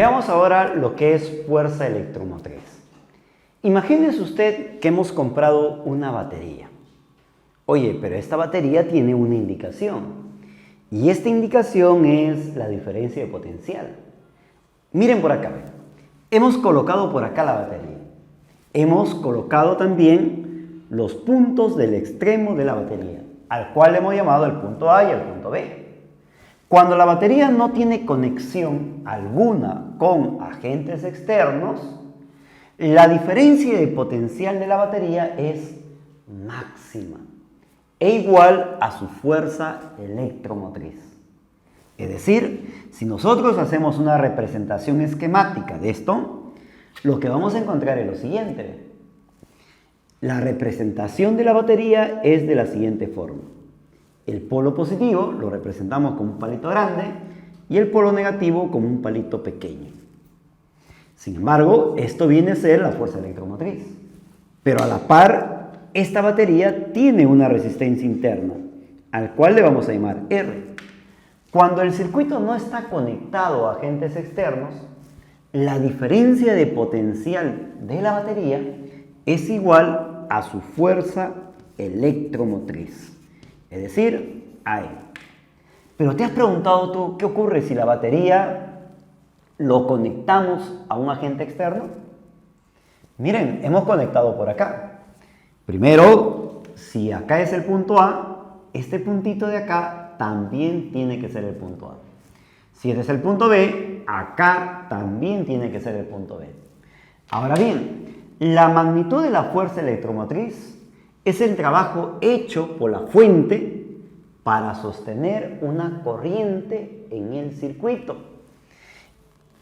Veamos ahora lo que es fuerza electromotriz. Imagínese usted que hemos comprado una batería. Oye, pero esta batería tiene una indicación. Y esta indicación es la diferencia de potencial. Miren por acá. Hemos colocado por acá la batería. Hemos colocado también los puntos del extremo de la batería, al cual hemos llamado el punto A y el punto B. Cuando la batería no tiene conexión alguna con agentes externos, la diferencia de potencial de la batería es máxima e igual a su fuerza electromotriz. Es decir, si nosotros hacemos una representación esquemática de esto, lo que vamos a encontrar es lo siguiente. La representación de la batería es de la siguiente forma. El polo positivo lo representamos como un palito grande y el polo negativo como un palito pequeño. Sin embargo, esto viene a ser la fuerza electromotriz. Pero a la par, esta batería tiene una resistencia interna, al cual le vamos a llamar R. Cuando el circuito no está conectado a agentes externos, la diferencia de potencial de la batería es igual a su fuerza electromotriz. Es decir, a E. Pero ¿te has preguntado tú qué ocurre si la batería lo conectamos a un agente externo? Miren, hemos conectado por acá. Primero, si acá es el punto A, este puntito de acá también tiene que ser el punto A. Si este es el punto B, acá también tiene que ser el punto B. Ahora bien, la magnitud de la fuerza electromotriz es el trabajo hecho por la fuente para sostener una corriente en el circuito.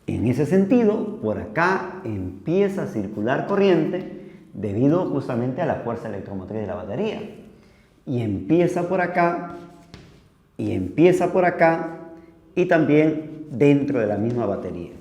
En ese sentido, por acá empieza a circular corriente debido justamente a la fuerza electromotriz de la batería. Y empieza por acá, y empieza por acá, y también dentro de la misma batería.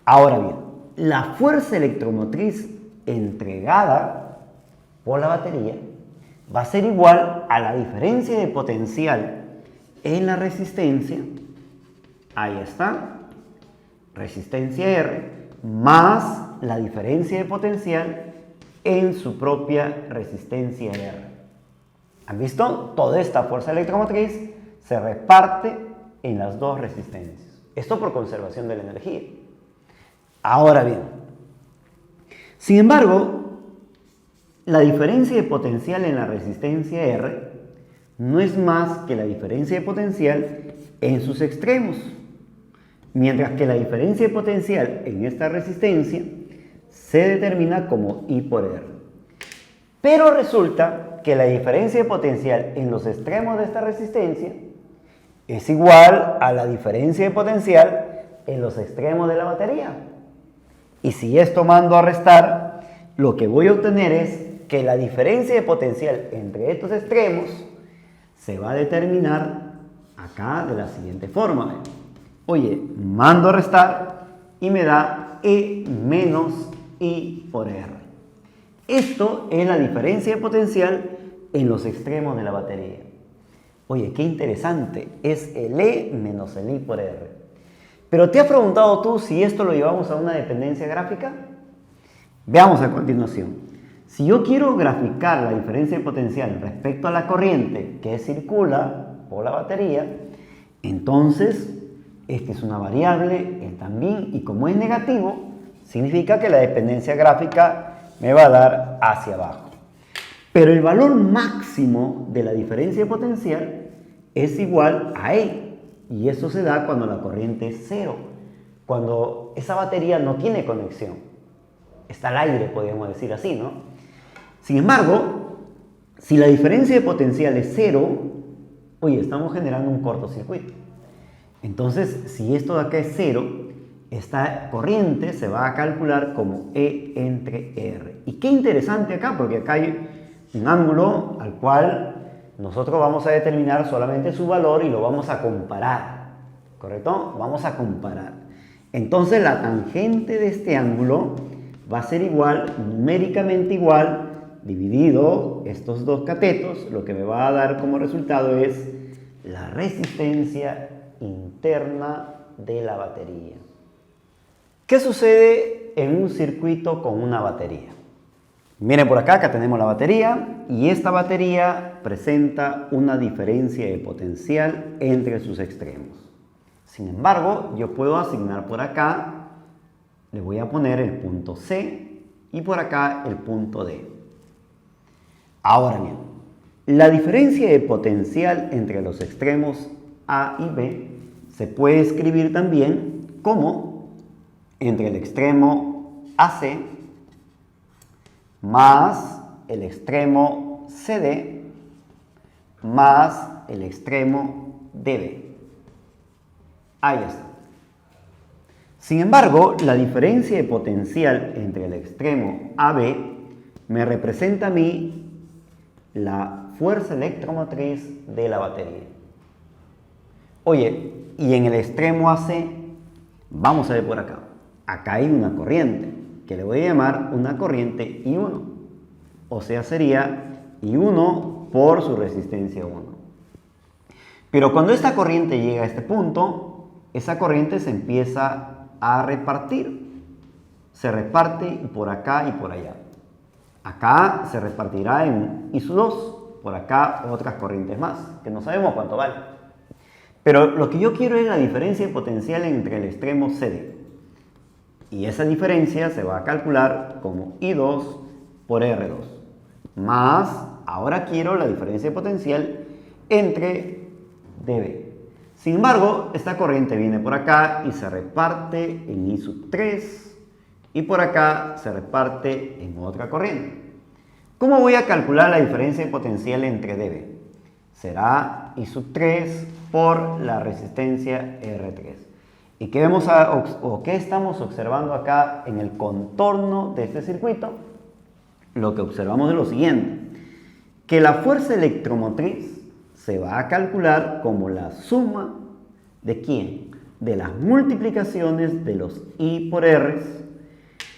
Ahora bien, la fuerza electromotriz entregada por la batería va a ser igual a la diferencia de potencial en la resistencia, ahí está, resistencia R, más la diferencia de potencial en su propia resistencia R. ¿Han visto? Toda esta fuerza electromotriz se reparte en las dos resistencias. Esto por conservación de la energía. Ahora bien, sin embargo, la diferencia de potencial en la resistencia R no es más que la diferencia de potencial en sus extremos, mientras que la diferencia de potencial en esta resistencia se determina como I por R. Pero resulta que la diferencia de potencial en los extremos de esta resistencia es igual a la diferencia de potencial en los extremos de la batería. Y si esto mando a restar, lo que voy a obtener es que la diferencia de potencial entre estos extremos se va a determinar acá de la siguiente forma. Oye, mando a restar y me da E menos I por R. Esto es la diferencia de potencial en los extremos de la batería. Oye, qué interesante, es el E menos el I por R. Pero ¿te has preguntado tú si esto lo llevamos a una dependencia gráfica? Veamos a continuación. Si yo quiero graficar la diferencia de potencial respecto a la corriente que circula por la batería, entonces esta es una variable, el también, y como es negativo, significa que la dependencia gráfica me va a dar hacia abajo. Pero el valor máximo de la diferencia de potencial es igual a E, y eso se da cuando la corriente es cero, cuando esa batería no tiene conexión. Está al aire, podríamos decir así, ¿no? Sin embargo, si la diferencia de potencial es cero, oye, estamos generando un cortocircuito. Entonces, si esto de acá es cero, esta corriente se va a calcular como E entre R. Y qué interesante acá, porque acá hay un ángulo al cual nosotros vamos a determinar solamente su valor y lo vamos a comparar, ¿correcto? Vamos a comparar. Entonces, la tangente de este ángulo va a ser igual, numéricamente igual, dividido estos dos catetos, lo que me va a dar como resultado es la resistencia interna de la batería. ¿Qué sucede en un circuito con una batería? Miren por acá, acá tenemos la batería y esta batería presenta una diferencia de potencial entre sus extremos. Sin embargo, yo puedo asignar por acá, le voy a poner el punto C y por acá el punto D. Ahora bien, la diferencia de potencial entre los extremos A y B se puede escribir también como entre el extremo AC más el extremo CD más el extremo DB. Ahí está. Sin embargo, la diferencia de potencial entre el extremo AB me representa a mí la fuerza electromotriz de la batería. Oye, y en el extremo AC, vamos a ver por acá. Acá hay una corriente, que le voy a llamar una corriente I1. O sea, sería I1 por su resistencia 1. Pero cuando esta corriente llega a este punto, esa corriente se empieza a repartir. Se reparte por acá y por allá. Acá se repartirá en I2, por acá otras corrientes más, que no sabemos cuánto vale. Pero lo que yo quiero es la diferencia de potencial entre el extremo CD. Y esa diferencia se va a calcular como I2 por R2. Más, ahora quiero la diferencia de potencial entre DB. Sin embargo, esta corriente viene por acá y se reparte en I3 y por acá se reparte en otra corriente. ¿Cómo voy a calcular la diferencia de potencial entre DB? Será I3 por la resistencia R3. ¿Y qué vemos o qué estamos observando acá en el contorno de este circuito? Lo que observamos es lo siguiente, que la fuerza electromotriz se va a calcular como la suma ¿de quién? De las multiplicaciones de los I por R,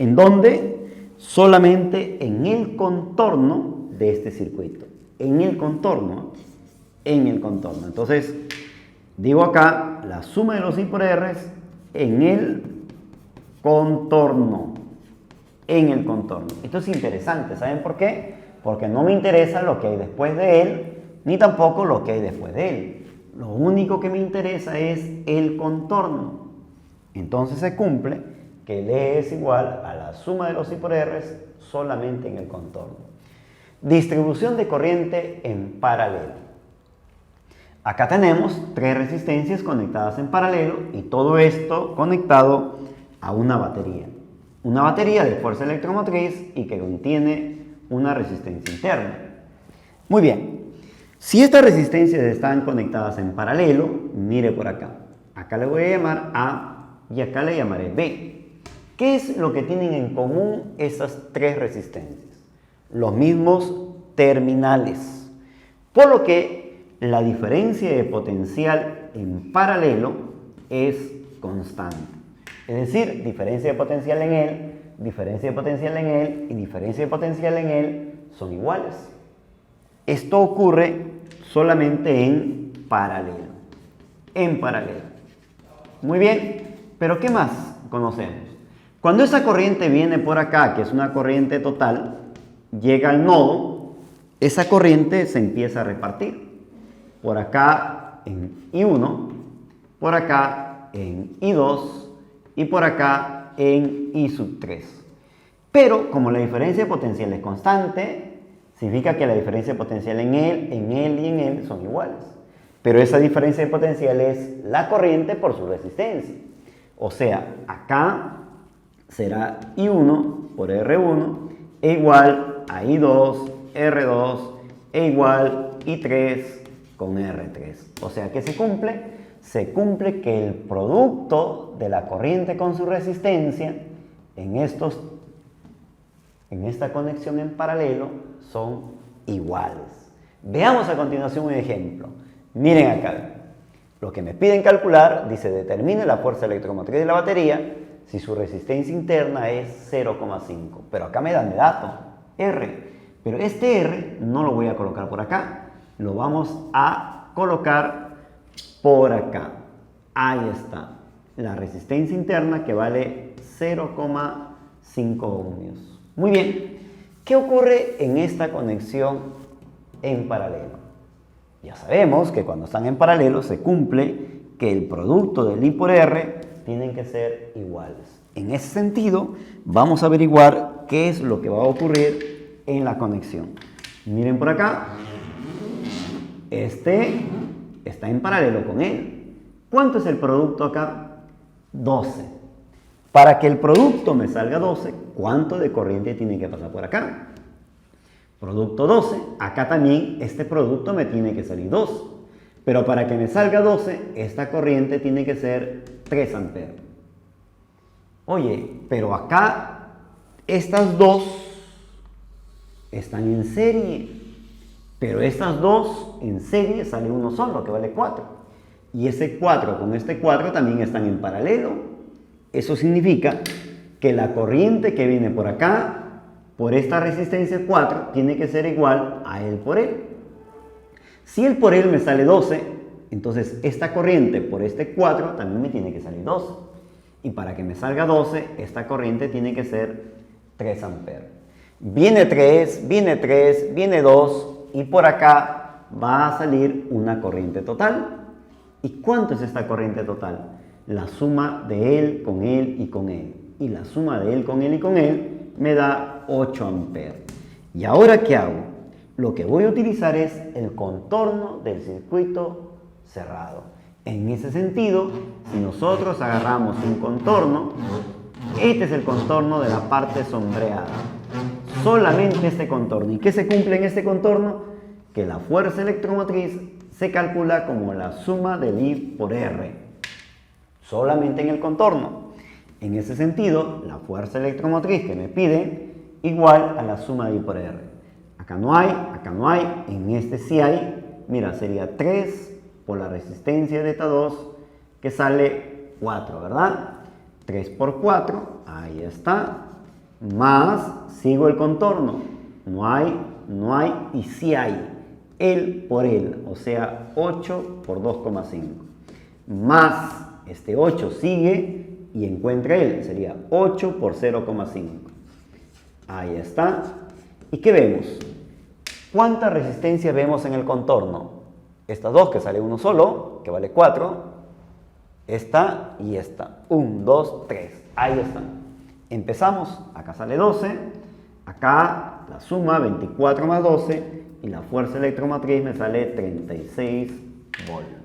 en donde solamente en el contorno de este circuito, en el contorno. Entonces, digo acá, la suma de los I por R en el contorno. Esto es interesante, ¿saben por qué? Porque no me interesa lo que hay después de él, ni tampoco lo que hay después de él. Lo único que me interesa es el contorno. Entonces se cumple que L es igual a la suma de los I por R solamente en el contorno. Distribución de corriente en paralelo. Acá tenemos tres resistencias conectadas en paralelo y todo esto conectado a una batería. Una batería de fuerza electromotriz y que contiene una resistencia interna. Muy bien, si estas resistencias están conectadas en paralelo, mire por acá. Acá le voy a llamar A y acá le llamaré B. ¿Qué es lo que tienen en común estas tres resistencias? Los mismos terminales. Por lo que la diferencia de potencial en paralelo es constante. Es decir, diferencia de potencial en él, diferencia de potencial en él y diferencia de potencial en él son iguales. Esto ocurre solamente en paralelo. Muy bien, pero ¿qué más conocemos? Cuando esa corriente viene por acá, que es una corriente total, llega al nodo, esa corriente se empieza a repartir. Por acá en I1, por acá en I2 y por acá en I3. Pero como la diferencia de potencial es constante, significa que la diferencia de potencial en él y en él son iguales. Pero esa diferencia de potencial es la corriente por su resistencia. O sea, acá será I1 por R1 e igual a I2, R2 e igual I3 con R3. O sea que se cumple que el producto de la corriente con su resistencia en esta conexión en paralelo son iguales. Veamos a continuación un ejemplo. Miren acá. Lo que me piden calcular dice determine la fuerza electromotriz de la batería si su resistencia interna es 0,5. Pero acá me dan de dato R. Pero este R no lo voy a colocar por acá. Lo vamos a colocar por acá. Ahí está. la resistencia interna que vale 0,5 ohmios. Muy bien, ¿qué ocurre en esta conexión en paralelo? Ya sabemos que cuando están en paralelo se cumple que el producto del I por R tienen que ser iguales. En ese sentido, vamos a averiguar qué es lo que va a ocurrir en la conexión. Miren por acá, este está en paralelo con él. ¿Cuánto es el producto acá? 12. Para que el producto me salga 12, ¿cuánto de corriente tiene que pasar por acá? Producto 12, acá también este producto me tiene que salir 2. Pero para que me salga 12, esta corriente tiene que ser 3 amperes. Oye, pero acá estas dos están en serie. Pero estas dos en serie sale uno solo, que vale 4. Y ese 4 con este 4 también están en paralelo. Eso significa que la corriente que viene por acá, por esta resistencia 4, tiene que ser igual a L por L. Si L por L me sale 12, entonces esta corriente por este 4 también me tiene que salir 12. Y para que me salga 12, esta corriente tiene que ser 3 amperes. Viene 3, viene 3, viene 2 y por acá va a salir una corriente total. ¿Y cuánto es esta corriente total? La suma de él con él y con él. Y la suma de él con él y con él me da 8 amperes. ¿Y ahora qué hago? Lo que voy a utilizar es el contorno del circuito cerrado. En ese sentido, si nosotros agarramos un contorno, este es el contorno de la parte sombreada. Solamente este contorno. ¿Y qué se cumple en este contorno? Que la fuerza electromotriz se calcula como la suma del I por R. Solamente en el contorno. En ese sentido, la fuerza electromotriz que me pide igual a la suma de I por R. Acá no hay, en este sí hay. Mira, sería 3 por la resistencia de eta 2, que sale 4, ¿verdad? 3 por 4, ahí está, más, sigo el contorno, no hay, y sí hay, L por L, o sea, 8 por 2,5, más, este 8 sigue y encuentra L, sería 8 por 0,5, ahí está. ¿Y qué vemos? ¿Cuánta resistencia vemos en el contorno? Estas dos, que sale uno solo, que vale 4. Esta y esta. 1, 2, 3. Ahí están. Empezamos. Acá sale 12. Acá la suma, 24 más 12. Y la fuerza electromotriz me sale 36 volts.